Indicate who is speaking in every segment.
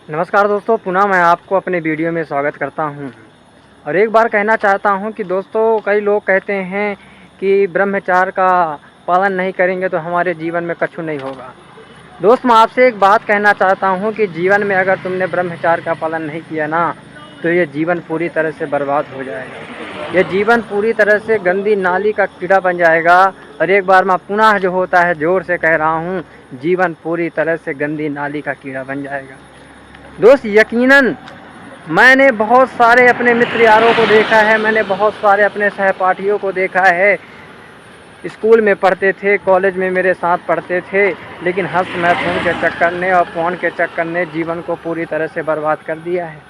Speaker 1: नमस्कार दोस्तों, पुनः मैं आपको अपने वीडियो में स्वागत करता हूं। और एक बार कहना चाहता हूं कि दोस्तों, कई लोग कहते हैं कि ब्रह्मचार्य का पालन नहीं करेंगे तो हमारे जीवन में कछु नहीं होगा। दोस्त, मैं आपसे एक बात कहना चाहता हूं कि जीवन में अगर तुमने ब्रह्मचार्य का पालन नहीं किया ना, तो ये जीवन पूरी तरह से बर्बाद हो जाएगा। ये जीवन पूरी तरह से गंदी नाली का कीड़ा बन जाएगा। और एक बार मैं पुनः जो होता है ज़ोर से कह रहा हूँ, जीवन पूरी तरह से गंदी नाली का कीड़ा बन जाएगा। दोस्त, यकीनन मैंने बहुत सारे अपने मित्र यारों को देखा है, मैंने बहुत सारे अपने सहपाठियों को देखा है। स्कूल में पढ़ते थे, कॉलेज में मेरे साथ पढ़ते थे, लेकिन हंस मैथुन के चक्कर ने और फोन के चक्कर ने जीवन को पूरी तरह से बर्बाद कर दिया है।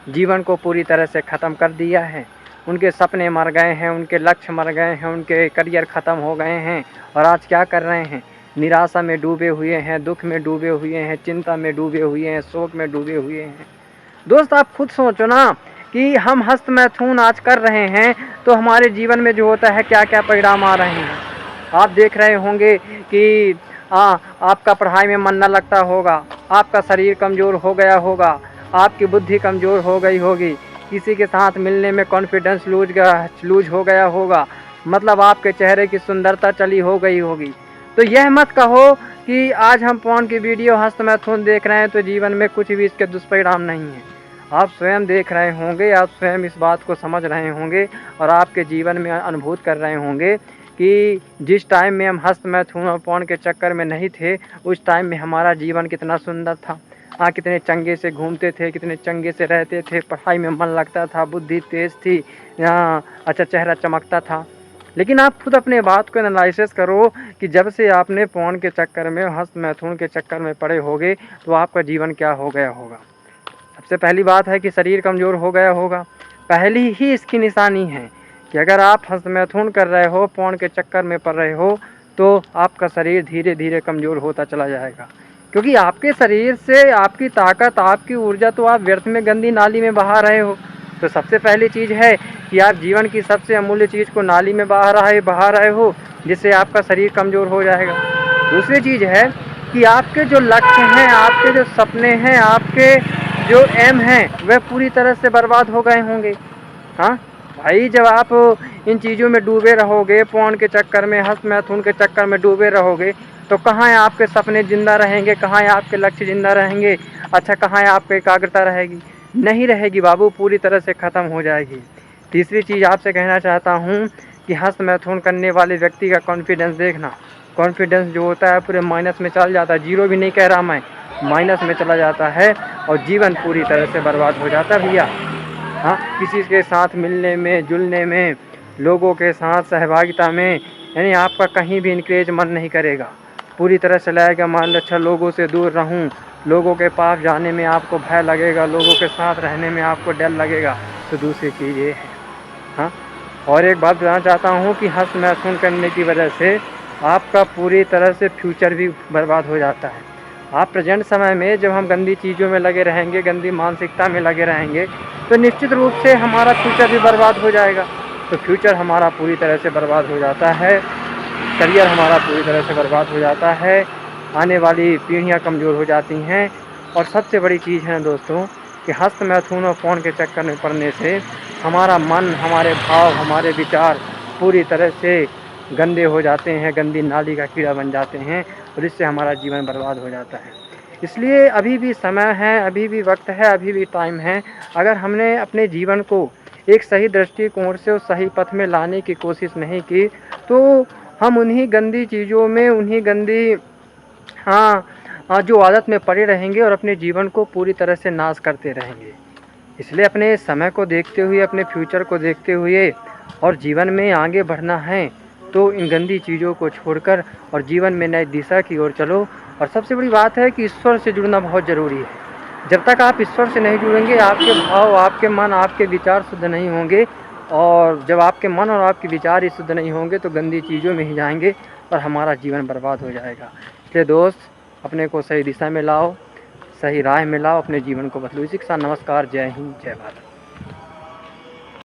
Speaker 1: जीवन को पूरी तरह से ख़त्म कर दिया है। उनके सपने मर गए हैं, उनके लक्ष्य मर गए हैं, उनके करियर ख़त्म हो गए हैं। और आज क्या कर रहे हैं? निराशा में डूबे हुए हैं, दुख में डूबे हुए हैं, चिंता में डूबे हुए हैं, शोक में डूबे हुए हैं। दोस्त, आप खुद सोचो ना कि हम हस्त मैथुन आज कर रहे हैं तो हमारे जीवन में जो होता है क्या क्या परिणाम आ रहे हैं। आप देख रहे होंगे कि आपका पढ़ाई में मन न लगता होगा, आपका शरीर कमज़ोर हो गया होगा, आपकी बुद्धि कमज़ोर हो गई होगी, किसी के साथ मिलने में कॉन्फिडेंस लूज हो गया होगा, मतलब आपके चेहरे की सुंदरता चली हो गई होगी। तो यह मत कहो कि आज हम फोन की वीडियो हस्त मैथुन देख रहे हैं तो जीवन में कुछ भी इसके दुष्परिणाम नहीं है। आप स्वयं देख रहे होंगे, आप स्वयं इस बात को समझ रहे होंगे और आपके जीवन में अनुभूत कर रहे होंगे कि जिस टाइम में हम हस्त मैथुन और फोन के चक्कर में नहीं थे, उस टाइम में हमारा जीवन कितना सुंदर था। कितने चंगे से घूमते थे, कितने चंगे से रहते थे, पढ़ाई में मन लगता था, बुद्धि तेज़ थी, अच्छा चेहरा चमकता था। लेकिन आप खुद अपने बात को एनालिसिस करो कि जब से आपने फ़ोन के चक्कर में, हस्त मैथुन के चक्कर में पड़े होगे तो आपका जीवन क्या हो गया होगा। सबसे पहली बात है कि शरीर कमज़ोर हो गया होगा। पहली ही इसकी निशानी है कि अगर आप हस्त मैथुन कर रहे हो, फ़ोन के चक्कर में पड़ रहे हो, तो आपका शरीर धीरे धीरे कमज़ोर होता चला जाएगा। क्योंकि आपके शरीर से आपकी ताकत, आपकी ऊर्जा तो आप व्यर्थ में गंदी नाली में बहा रहे हो। तो सबसे पहली चीज़ है कि आप जीवन की सबसे अमूल्य चीज़ को नाली में बहा रहे हो, जिससे आपका शरीर कमज़ोर हो जाएगा। दूसरी चीज़ है कि आपके जो लक्ष्य हैं, आपके जो सपने हैं, आपके जो एम हैं, वह पूरी तरह से बर्बाद हो गए होंगे। हाँ भाई, जब आप इन चीज़ों में डूबे रहोगे, फ़ोन के चक्कर में, हस्त मैथुन के चक्कर में डूबे रहोगे, तो कहाँ आपके सपने ज़िंदा रहेंगे, कहाँ आपके लक्ष्य ज़िंदा रहेंगे, अच्छा कहाँ आपकी एकाग्रता रहेगी? नहीं रहेगी बाबू, पूरी तरह से ख़त्म हो जाएगी। तीसरी चीज़ आपसे कहना चाहता हूँ कि हस्त मैथुन करने वाले व्यक्ति का कॉन्फिडेंस देखना। कॉन्फिडेंस जो होता है पूरे माइनस में चल जाता है, जीरो भी नहीं कह रहा मैं, माइनस में चला जाता है और जीवन पूरी तरह से बर्बाद हो जाता है भैया। हाँ, किसी के साथ मिलने में, जुलने में, लोगों के साथ सहभागिता में, यानी आपका कहीं भी इंकरेज मन नहीं करेगा। पूरी तरह से लगेगा मान लो अच्छा लोगों से दूर रहूं, लोगों के पास जाने में आपको भय लगेगा, लोगों के साथ रहने में आपको डर लगेगा। तो दूसरी चीज़ ये है। हाँ, और एक बात बताना चाहता हूँ कि हस्त मैथुन करने की वजह से आपका पूरी तरह से फ्यूचर भी बर्बाद हो जाता है। आप प्रेजेंट समय में जब हम गंदी चीज़ों में लगे रहेंगे, गंदी मानसिकता में लगे रहेंगे, तो निश्चित रूप से हमारा फ्यूचर भी बर्बाद हो जाएगा। तो फ्यूचर हमारा पूरी तरह से बर्बाद हो जाता है, करियर हमारा पूरी तरह से बर्बाद हो जाता है, आने वाली पीढ़ियाँ कमज़ोर हो जाती हैं। और सबसे बड़ी चीज़ है दोस्तों कि हस्त मैथुन और फ़ोन के चक्कर में पड़ने से हमारा मन, हमारे भाव, हमारे विचार पूरी तरह से गंदे हो जाते हैं, गंदी नाली का कीड़ा बन जाते हैं और इससे हमारा जीवन बर्बाद हो जाता है। इसलिए अभी भी समय है, अभी भी वक्त है, अभी भी टाइम है। अगर हमने अपने जीवन को एक सही दृष्टिकोण से उस सही पथ में लाने की कोशिश नहीं की, तो हम उन्हीं गंदी चीज़ों में, उन्हीं गंदी जो आदत में पड़े रहेंगे और अपने जीवन को पूरी तरह से नाश करते रहेंगे। इसलिए अपने समय को देखते हुए, अपने फ्यूचर को देखते हुए और जीवन में आगे बढ़ना है तो इन गंदी चीज़ों को छोड़कर और जीवन में नई दिशा की ओर चलो। और सबसे बड़ी बात है कि ईश्वर से जुड़ना बहुत ज़रूरी है। जब तक आप ईश्वर से नहीं जुड़ेंगे, आपके भाव, आपके मन, आपके विचार शुद्ध नहीं होंगे, और जब आपके मन और आपके विचार ही शुद्ध नहीं होंगे तो गंदी चीज़ों में ही जाएंगे और हमारा जीवन बर्बाद हो जाएगा। इसलिए दोस्त, अपने को सही दिशा में लाओ, सही राह में लाओ, अपने जीवन को बदलो। इसी के साथ नमस्कार, जय हिंद, जय भारत।